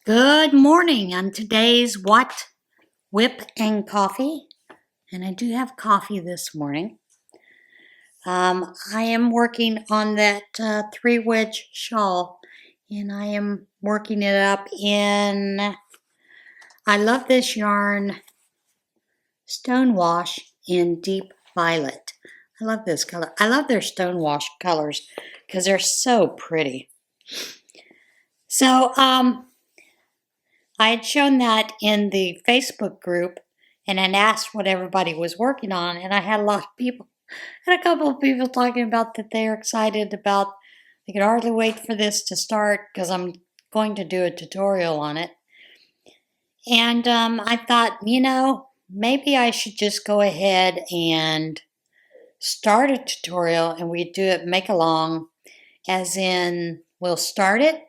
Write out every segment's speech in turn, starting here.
Good morning on today's WOTWIP and Coffee. And I do have coffee this morning. I am working on that 3-wedge shawl. And I am working it up in, I love this yarn, Stonewash in Deep Violet. I love this color. I love their Stonewash colors because they're so pretty. So, I had shown that in the Facebook group and then asked what everybody was working on, and I had a lot of people, and a couple of people talking about that they're excited about, they could hardly wait for this to start because I'm going to do a tutorial on it. And I thought, maybe I should just go ahead and start a tutorial and we do it make along, as in we'll start it.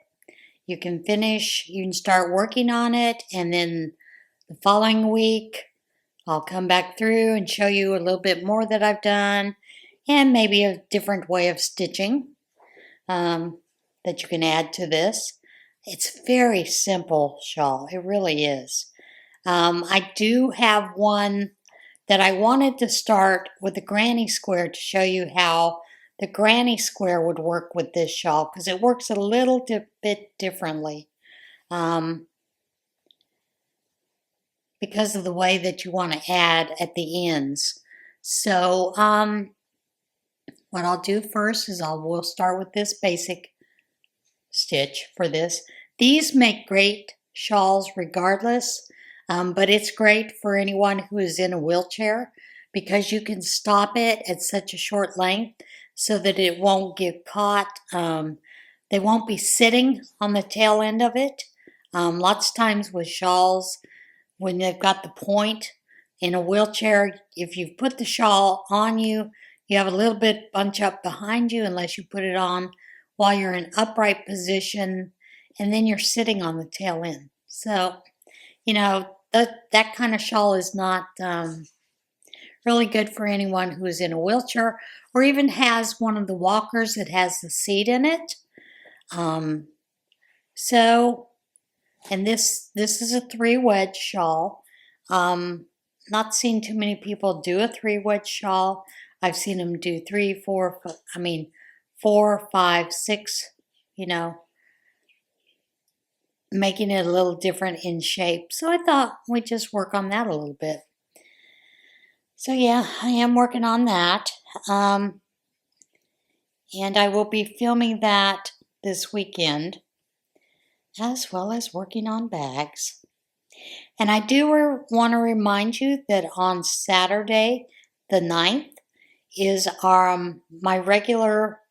You can finish, you can start working on it, and then the following week, I'll come back through and show you a little bit more that I've done, and maybe a different way of stitching that you can add to this. It's very simple shawl, it really is. I do have one that I wanted to start with a granny square to show you how the granny square would work with this shawl, because it works a little bit differently because of the way that you want to add at the ends. So what I'll do first is we'll start with this basic stitch for this. These make great shawls regardless, but it's great for anyone who is in a wheelchair because you can stop it at such a short length so that it won't get caught. They won't be sitting on the tail end of it. Lots of times with shawls, when they've got the point in a wheelchair, if you put the shawl on you, you have a little bit bunch up behind you unless you put it on while you're in upright position, and then you're sitting on the tail end. So, that kind of shawl is not really good for anyone who is in a wheelchair or even has one of the walkers that has the seat in it. And this is a 3-wedge shawl. Not seen too many people do a 3-wedge shawl. I've seen them do 3, 4, 5, 6, making it a little different in shape. So I thought we'd just work on that a little bit. So yeah, I am working on that. And I will be filming that this weekend, as well as working on bags. And I do want to remind you that on Saturday, the 9th, is my regular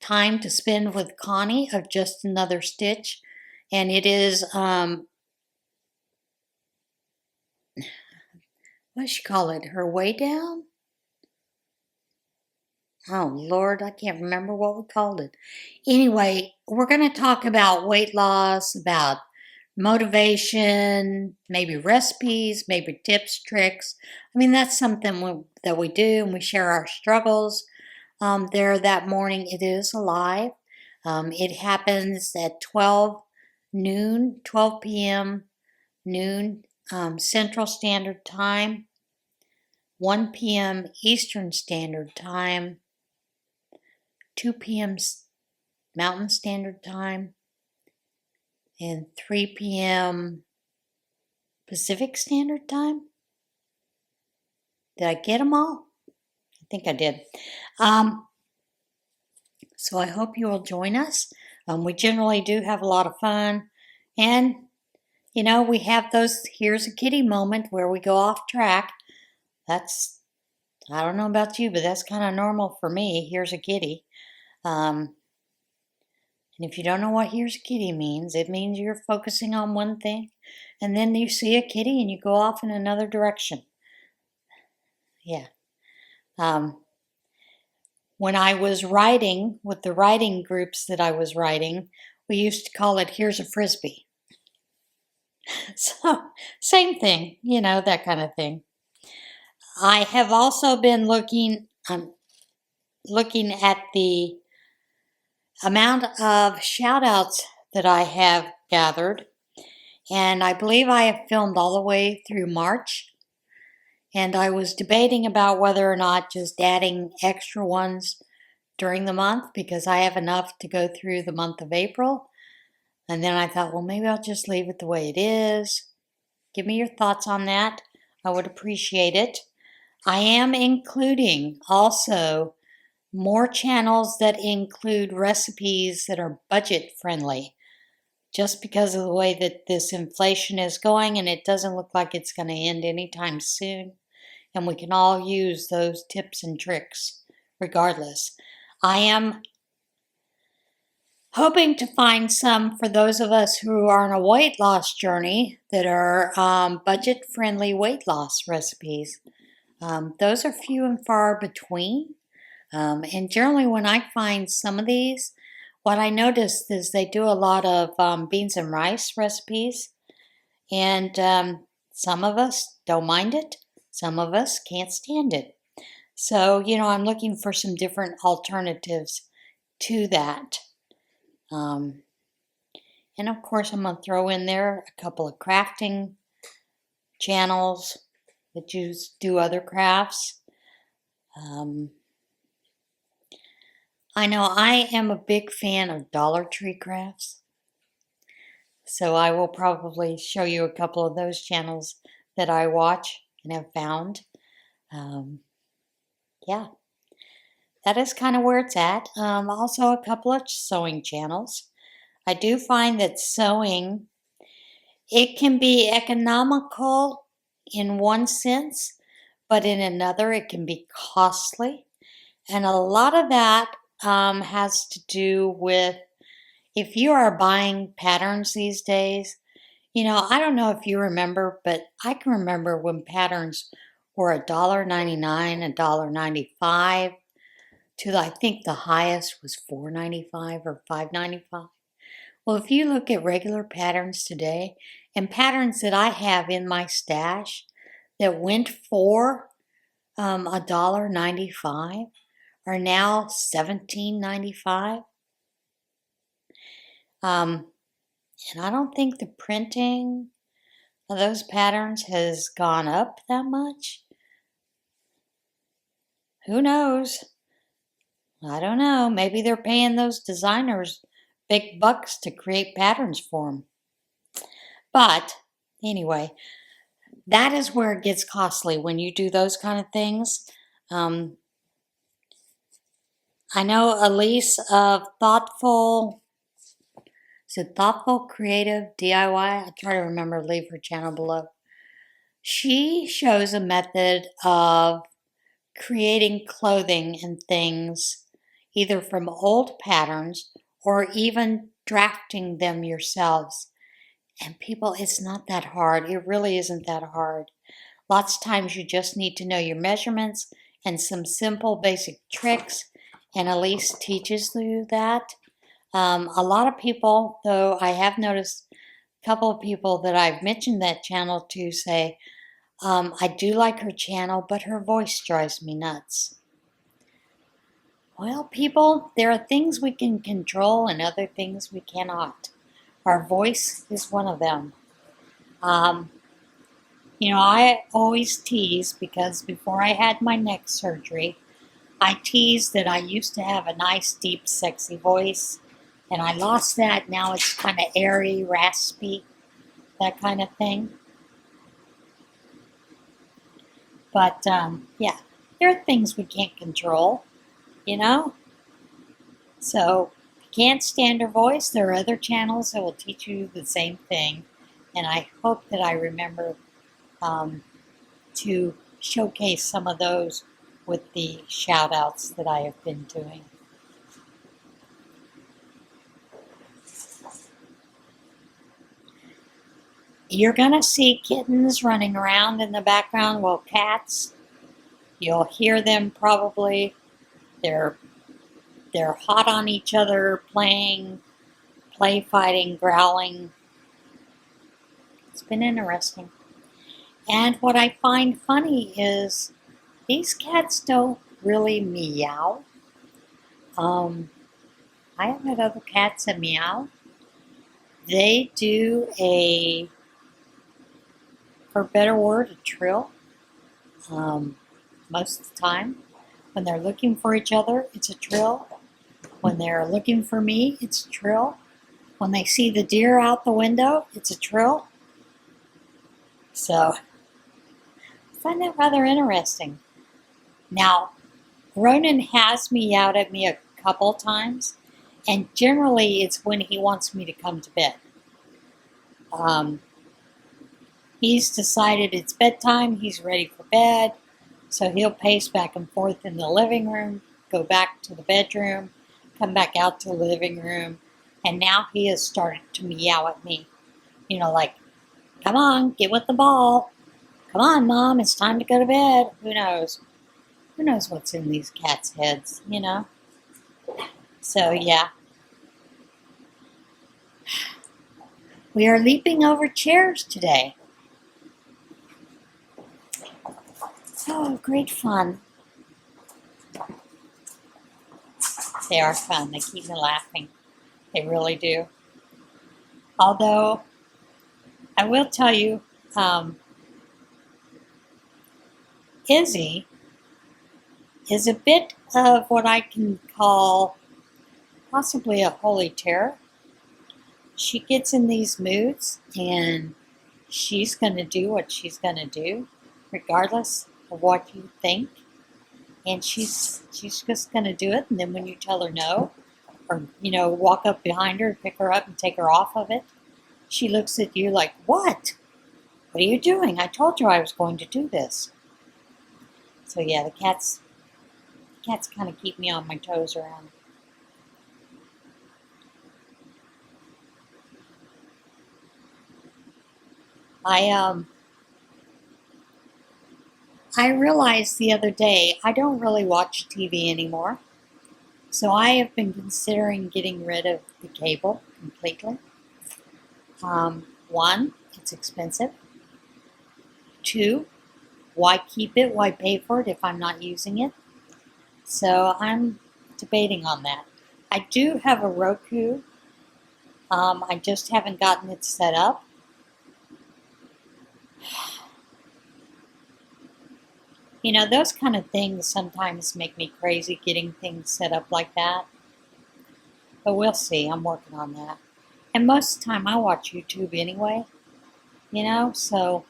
time to spend with Connie of Just Another Stitch. And it is, what should you call it? Her way down? Oh, Lord, I can't remember what we called it. Anyway, we're going to talk about weight loss, about motivation, maybe recipes, maybe tips, tricks. That's something that we do, and we share our struggles there that morning. It is live. It happens at 12 p.m. noon Central Standard Time, 1 p.m. Eastern Standard Time, 2 p.m. Mountain Standard Time, and 3 p.m. Pacific Standard Time. Did I get them all? I think I did. So I hope you will join us. We generally do have a lot of fun. And, we have those here's a kitty moment where we go off track. That's, I don't know about you, but that's kind of normal for me. Here's a kitty. And if you don't know what here's a kitty means, it means you're focusing on one thing, and then you see a kitty and you go off in another direction. Yeah. When I was writing with the writing groups that I was writing, we used to call it here's a frisbee. So, same thing, that kind of thing. I have also been looking at the amount of shout outs that I have gathered. And I believe I have filmed all the way through March. And I was debating about whether or not just adding extra ones during the month, because I have enough to go through the month of April. And then I thought, well, maybe I'll just leave it the way it is. Give me your thoughts on that. I would appreciate it. I am including also more channels that include recipes that are budget friendly, just because of the way that this inflation is going, and it doesn't look like it's going to end anytime soon. And we can all use those tips and tricks regardless. I am hoping to find some for those of us who are on a weight loss journey that are budget-friendly weight loss recipes. Those are few and far between. And generally when I find some of these, what I noticed is they do a lot of beans and rice recipes. And some of us don't mind it. Some of us can't stand it. So, I'm looking for some different alternatives to that. And of course, I'm going to throw in there a couple of crafting channels that do other crafts. I know I am a big fan of Dollar Tree crafts, so I will probably show you a couple of those channels that I watch and have found. Yeah, that is kind of where it's at. Also a couple of sewing channels. I do find that sewing, it can be economical in one sense, but in another it can be costly. And a lot of that has to do with if you are buying patterns these days. I don't know if you remember, but I can remember when patterns were $1.99, $1.95, to I think the highest was $4.95 or $5.95. Well, if you look at regular patterns today, and patterns that I have in my stash that went for $1.95 are now $17.95. And I don't think the printing of those patterns has gone up that much. Who knows? I don't know. Maybe they're paying those designers big bucks to create patterns for them. But anyway, that is where it gets costly when you do those kind of things. I know Elise of Thoughtful Creative DIY? I try to remember to leave her channel below. She shows a method of creating clothing and things either from old patterns or even drafting them yourselves. And people, it's not that hard. It really isn't that hard. Lots of times you just need to know your measurements and some simple basic tricks, and Elise teaches you that. A lot of people, though, I have noticed a couple of people that I've mentioned that channel to say, I do like her channel, but her voice drives me nuts. Well, people, there are things we can control and other things we cannot. Our voice is one of them. I always tease because before I had my neck surgery, I teased that I used to have a nice, deep, sexy voice, and I lost that. Now it's kind of airy, raspy, that kind of thing. But, yeah, there are things we can't control, So, if you can't stand her voice, there are other channels that will teach you the same thing. And I hope that I remember to showcase some of those with the shout outs that I have been doing. You're going to see kittens running around in the background. Well, cats, you'll hear them probably. They're hot on each other, playing, play fighting, growling. It's been interesting. And what I find funny is these cats don't really meow. I have had other cats that meow, They do for a better word, a trill. Most of the time. When they're looking for each other, it's a trill. When they're looking for me, it's a trill. When they see the deer out the window, it's a trill. So, I find that rather interesting. Now, Ronan has meowed at me a couple times, and generally it's when he wants me to come to bed. He's decided it's bedtime, he's ready for bed, so he'll pace back and forth in the living room, go back to the bedroom, come back out to the living room, and now he has started to meow at me. You know, like, come on, get with the ball. Come on, Mom, it's time to go to bed. Who knows? Who knows what's in these cats' heads, you know? So, yeah. We are leaping over chairs today. Oh, great fun. They are fun. They keep me laughing. They really do. Although, I will tell you, Izzy is a bit of what I can call possibly a holy terror. She gets in these moods and she's going to do what she's going to do, regardless of what you think. And she's just going to do it. And then when you tell her no, or, walk up behind her, pick her up and take her off of it, she looks at you like, what? What are you doing? I told you I was going to do this. So yeah, the cats kind of keep me on my toes around. I realized the other day I don't really watch TV anymore. So I have been considering getting rid of the cable completely. One, it's expensive. Two, why keep it? Why pay for it if I'm not using it? So I'm debating on that. I do have a Roku. I just haven't gotten it set up. Those kind of things sometimes make me crazy, getting things set up like that. But we'll see. I'm working on that. And most of the time I watch YouTube anyway. So...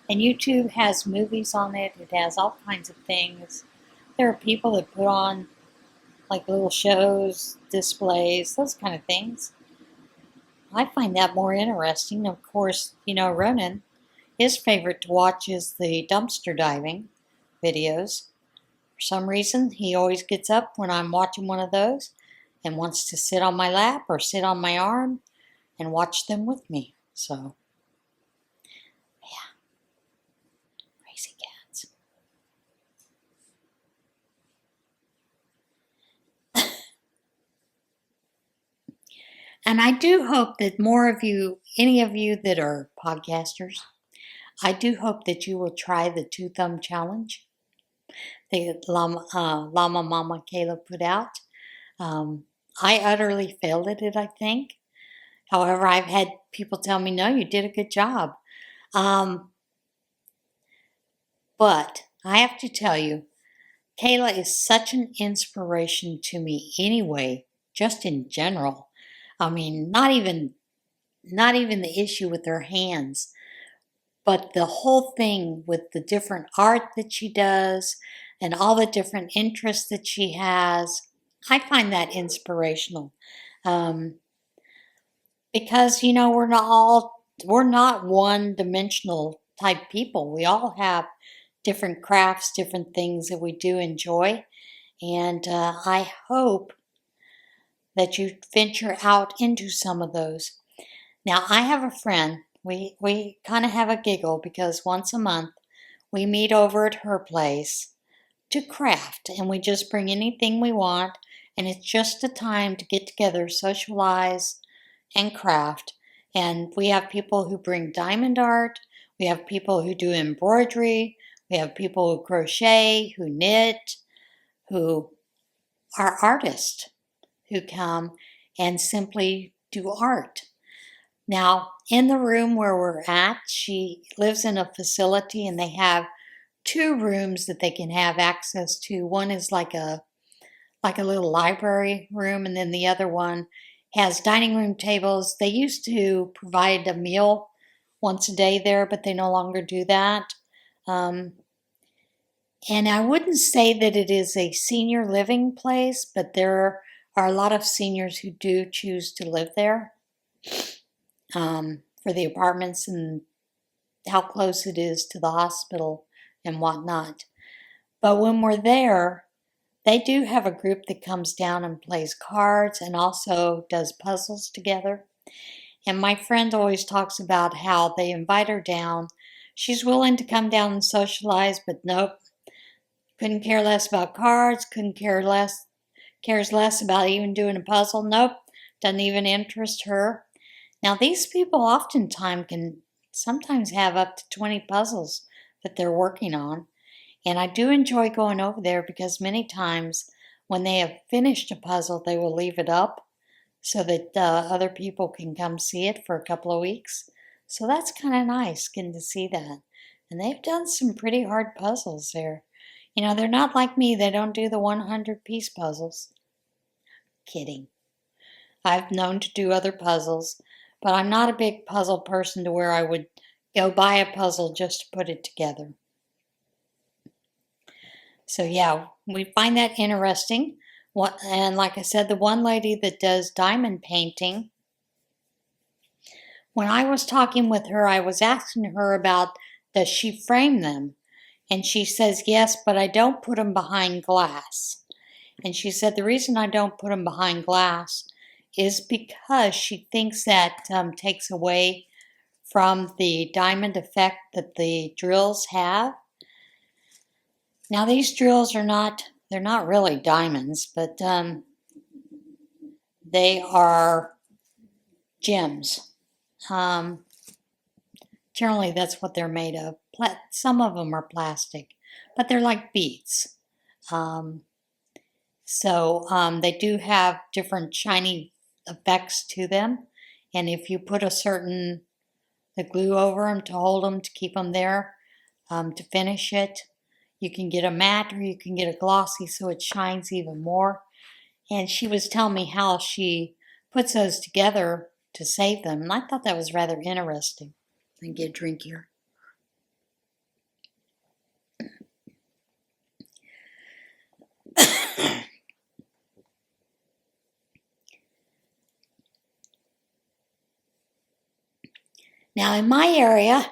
And YouTube has movies on it. It has all kinds of things. There are people that put on like little shows, displays, those kind of things. I find that more interesting. Of course, Ronan, his favorite to watch is the dumpster diving videos. For some reason, he always gets up when I'm watching one of those and wants to sit on my lap or sit on my arm and watch them with me. So, yeah. Crazy cats. And I do hope that more of you, any of you that are podcasters, I do hope that you will try the 2-thumb challenge that Llama Mama Kayla put out. I utterly failed at it, I think. However, I've had people tell me, no, you did a good job. But I have to tell you, Kayla is such an inspiration to me anyway, just in general. I mean, not even the issue with her hands, but the whole thing with the different art that she does and all the different interests that she has. I find that inspirational. Because, we're not one-dimensional type people. We all have different crafts, different things that we do enjoy. And I hope that you venture out into some of those. Now, I have a friend. We kind of have a giggle because once a month we meet over at her place to craft, and we just bring anything we want, and it's just a time to get together, socialize, and craft. And we have people who bring diamond art, we have people who do embroidery, we have people who crochet, who knit, who are artists, who come and simply do art. Now, in the room where we're at, she lives in a facility and they have 2 rooms that they can have access to. One is like a little library room, and then the other one has dining room tables. They used to provide a meal once a day there, but they no longer do that. And I wouldn't say that it is a senior living place, but there are a lot of seniors who do choose to live there for the apartments and how close it is to the hospital and whatnot. But when we're there, they do have a group that comes down and plays cards and also does puzzles together. And my friend always talks about how they invite her down. She's willing to come down and socialize, but nope. Couldn't care less about cards, cares less about even doing a puzzle. Nope, doesn't even interest her. Now these people oftentimes can sometimes have up to 20 puzzles that they're working on. And I do enjoy going over there because many times when they have finished a puzzle, they will leave it up so that other people can come see it for a couple of weeks. So that's kind of nice getting to see that. And they've done some pretty hard puzzles there. You know, they're not like me. They don't do the 100-piece puzzles. Kidding. I've known to do other puzzles, but I'm not a big puzzle person to where I would go buy a puzzle just to put it together. So yeah, we find that interesting. And like I said, the one lady that does diamond painting, when I was talking with her, I was asking her about, does she frame them? And she says, yes, but I don't put them behind glass. And she said the reason I don't put them behind glass is because she thinks that takes away from the diamond effect that the drills have. Now these drills they're not really diamonds, but they are gems. Generally that's what they're made of. Some of them are plastic, but they're like beads. They do have different shiny effects to them. And if you put the glue over them to hold them, to keep them there, to finish it, you can get a matte or you can get a glossy so it shines even more. And she was telling me how she puts those together to save them. And I thought that was rather interesting. Let me get a drink here. Now in my area,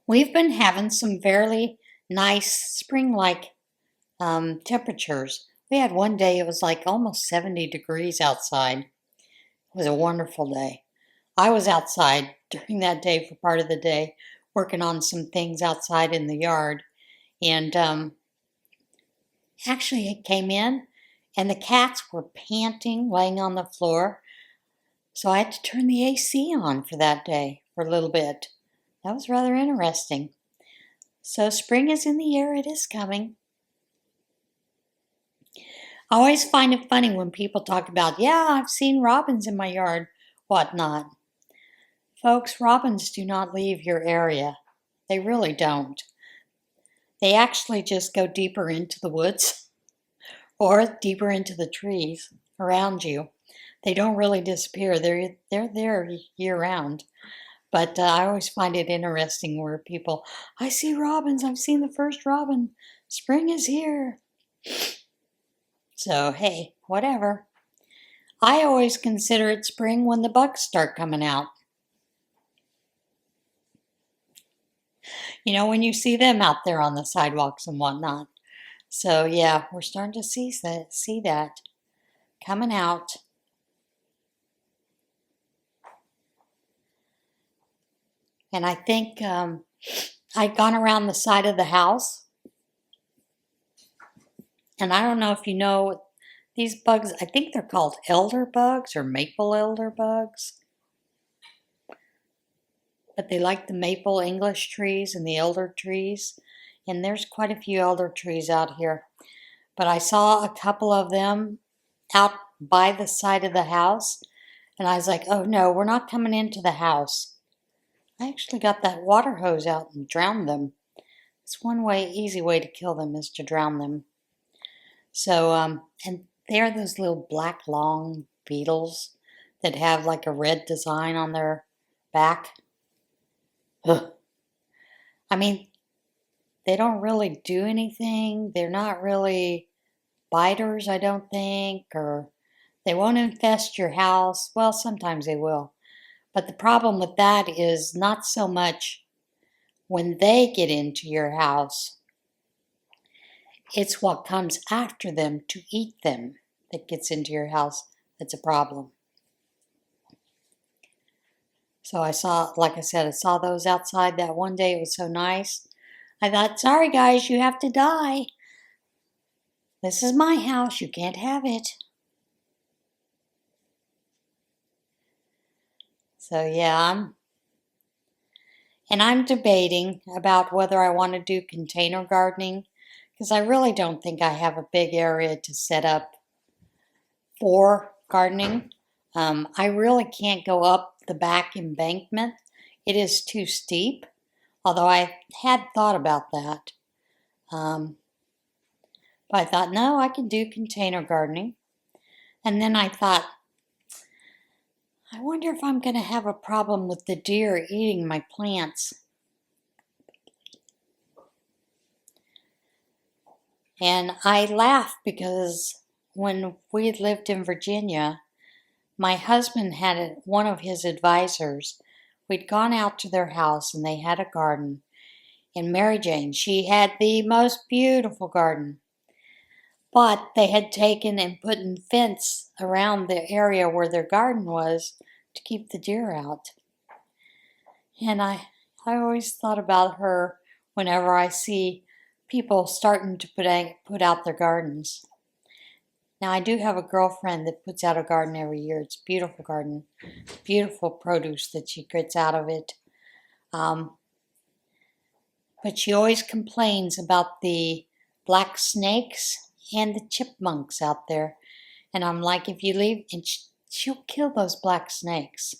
we've been having some fairly nice spring-like temperatures. We had one day it was like almost 70 degrees outside. It was a wonderful day. I was outside during that day for part of the day, working on some things outside in the yard. And actually it came in and the cats were panting, laying on the floor. So I had to turn the AC on for that day for a little bit. That was rather interesting. So spring is in the air. It is coming. I always find it funny when people talk about, yeah, I've seen robins in my yard, whatnot. Folks, robins do not leave your area. They really don't. They actually just go deeper into the woods or deeper into the trees around you. They don't really disappear. They're there year-round. But I always find it interesting where people, I see robins. I've seen the first robin. Spring is here. So, hey, whatever. I always consider it spring when the bugs start coming out. You know, when you see them out there on the sidewalks and whatnot. So, yeah, we're starting to see that coming out. And I think I'd gone around the side of the house. And I don't know if you know, these bugs, I think they're called elder bugs or maple elder bugs. But they like the maple English trees and the elder trees. And there's quite a few elder trees out here. But I saw a couple of them out by the side of the house, and I was like, oh no, we're not coming into the house. I actually got that water hose out and drowned them. It's one way, easy way to kill them is to drown them. So, and they're those little black long beetles that have like a red design on their back. Ugh. I mean, they don't really do anything. They're not really biters, I don't think, or they won't infest your house. Well, sometimes they will. But the problem with that is not so much when they get into your house. It's what comes after them to eat them that gets into your house that's a problem. So I saw, like I said, I saw those outside that one day. It was so nice. I thought, sorry guys, you have to die. This is my house. You can't have it. So yeah, I'm debating about whether I want to do container gardening, because I really don't think I have a big area to set up for gardening. I really can't go up the back embankment. It is too steep, although I had thought about that. But I thought, no, I can do container gardening. And then I thought, I wonder if I'm going to have a problem with the deer eating my plants. And I laugh because when we lived in Virginia, my husband had one of his advisors. We'd gone out to their house and they had a garden. And Mary Jane, she had the most beautiful garden. But they had taken and put a fence around the area where their garden was to keep the deer out. And I always thought about her whenever I see people starting to put out their gardens. Now, I do have a girlfriend that puts out a garden every year. It's a beautiful garden, beautiful produce that she gets out of it. But she always complains about the black snakes and the chipmunks out there. And I'm like, if you leave, and she'll kill those black snakes.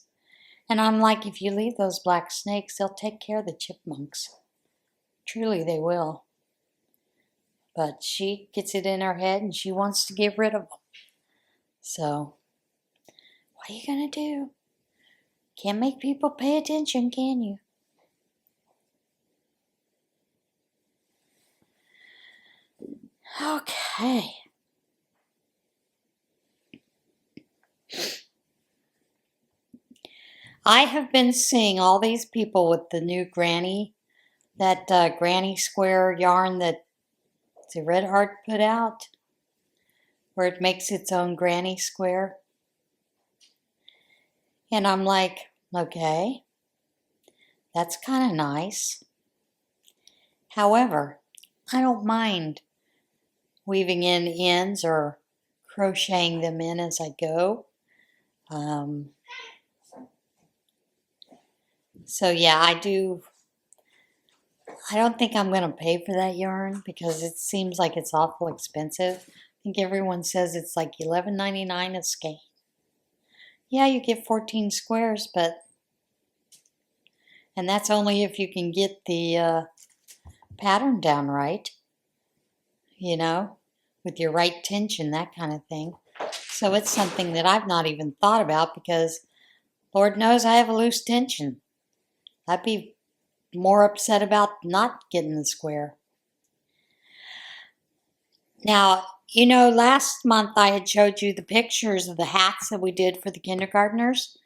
And I'm like, if you leave those black snakes, they'll take care of the chipmunks. Truly, they will. But she gets it in her head and she wants to get rid of them. So, what are you going to do? Can't make people pay attention, can you? Okay. I have been seeing all these people with the new granny, that granny square yarn that the Red Heart put out, where it makes its own granny square. And I'm like, okay, that's kind of nice. However, I don't mind weaving in ends or crocheting them in as I go. So yeah, I don't think I'm going to pay for that yarn because it seems like it's awful expensive. I think everyone says it's like $11.99 a skein. Yeah, you get 14 squares, and that's only if you can get the pattern down right, with your right tension, that kind of thing. So it's something that I've not even thought about because Lord knows I have a loose tension. I'd be more upset about not getting the square. Now, last month I had showed you the pictures of the hats that we did for the kindergartners.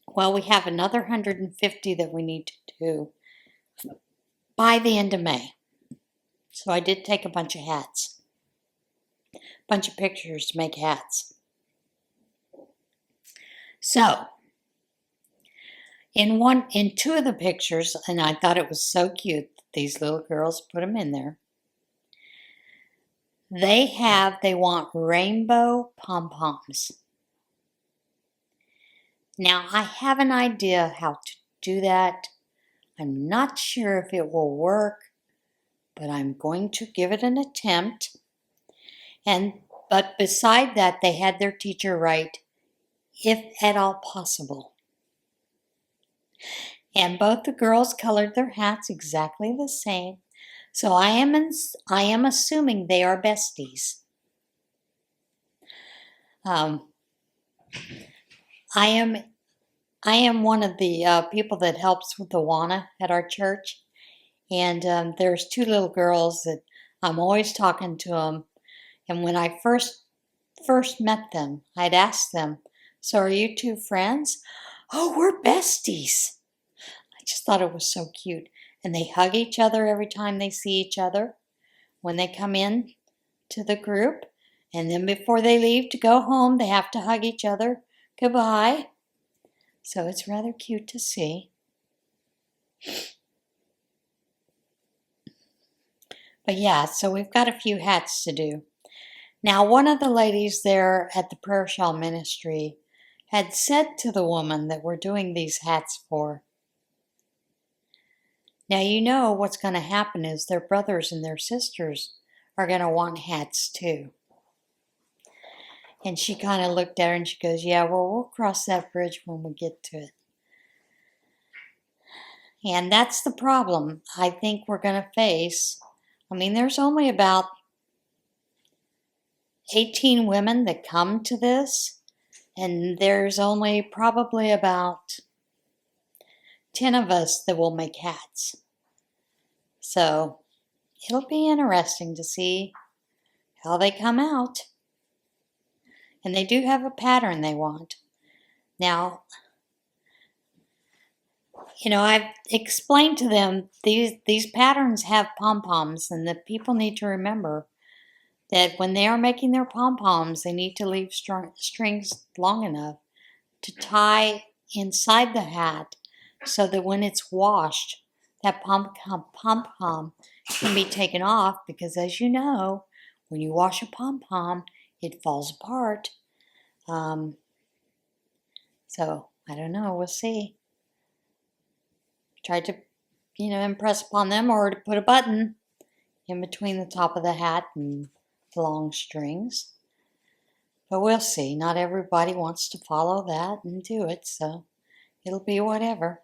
Well, we have another 150 that we need to do by the end of May. So I did take a bunch of hats, a bunch of pictures to make hats. So, in two of the pictures, and I thought it was so cute that these little girls put them in there, they want rainbow pom-poms. Now, I have an idea how to do that. I'm not sure if it will work, but I'm going to give it an attempt. But beside that, they had their teacher write, if at all possible. And both the girls colored their hats exactly the same. So I am assuming they are besties. I am one of the people that helps with the WANA at our church. And there's two little girls that I'm always talking to them. And when I first met them, I'd ask them, so are you two friends? Oh, we're besties. I just thought it was so cute. And they hug each other every time they see each other when they come in to the group. And then before they leave to go home, they have to hug each other goodbye. So it's rather cute to see. But yeah, so we've got a few hats to do. Now, one of the ladies there at the prayer shawl ministry had said to the woman that we're doing these hats for, now you know what's going to happen is their brothers and their sisters are going to want hats too. And she kind of looked at her and she goes, yeah, well, we'll cross that bridge when we get to it. And that's the problem I think we're going to face. I mean, there's only about 18 women that come to this, and there's only probably about 10 of us that will make hats. So it'll be interesting to see how they come out. And they do have a pattern they want. Now, you know, I've explained to them these patterns have pom-poms, and the people need to remember that when they are making their pom-poms, they need to leave strings long enough to tie inside the hat so that when it's washed, that pom-pom can be taken off, because as you know, when you wash a pom-pom, it falls apart. So, I don't know, we'll see. Tried to, impress upon them or to put a button in between the top of the hat and the long strings. But we'll see. Not everybody wants to follow that and do it, so it'll be whatever.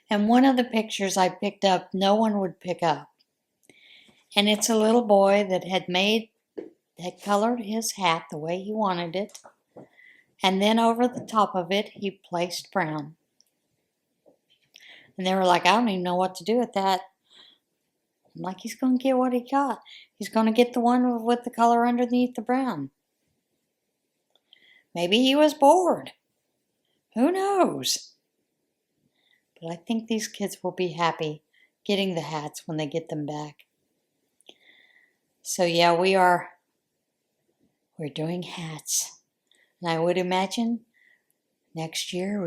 And one of the pictures I picked up, no one would pick up. And it's a little boy that had colored his hat the way he wanted it. And then over the top of it, he placed brown. And they were like, I don't even know what to do with that. I'm like, he's going to get what he got. He's going to get the one with the color underneath the brown. Maybe he was bored. Who knows? But I think these kids will be happy getting the hats when they get them back. So yeah, we're doing hats. And I would imagine next year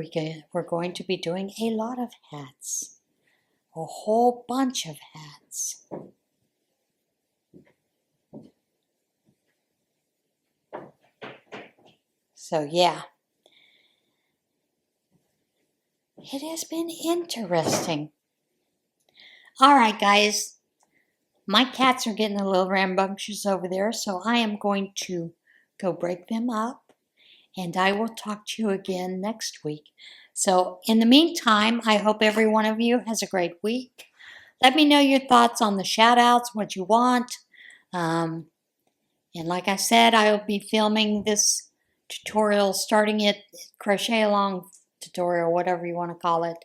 we're going to be doing a lot of hats. A whole bunch of hats. So yeah. It has been interesting. All right, guys. My cats are getting a little rambunctious over there, so I am going to go break them up, and I will talk to you again next week. So in the meantime, I hope every one of you has a great week. Let me know your thoughts on the shout-outs, what you want. And like I said, I will be filming this tutorial, starting it, crochet along tutorial, whatever you want to call it.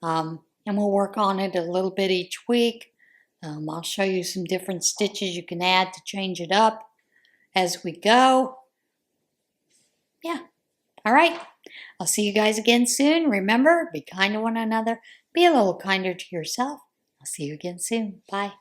And we'll work on it a little bit each week. I'll show you some different stitches you can add to change it up as we go. Yeah. All right. I'll see you guys again soon. Remember, be kind to one another. Be a little kinder to yourself. I'll see you again soon. Bye.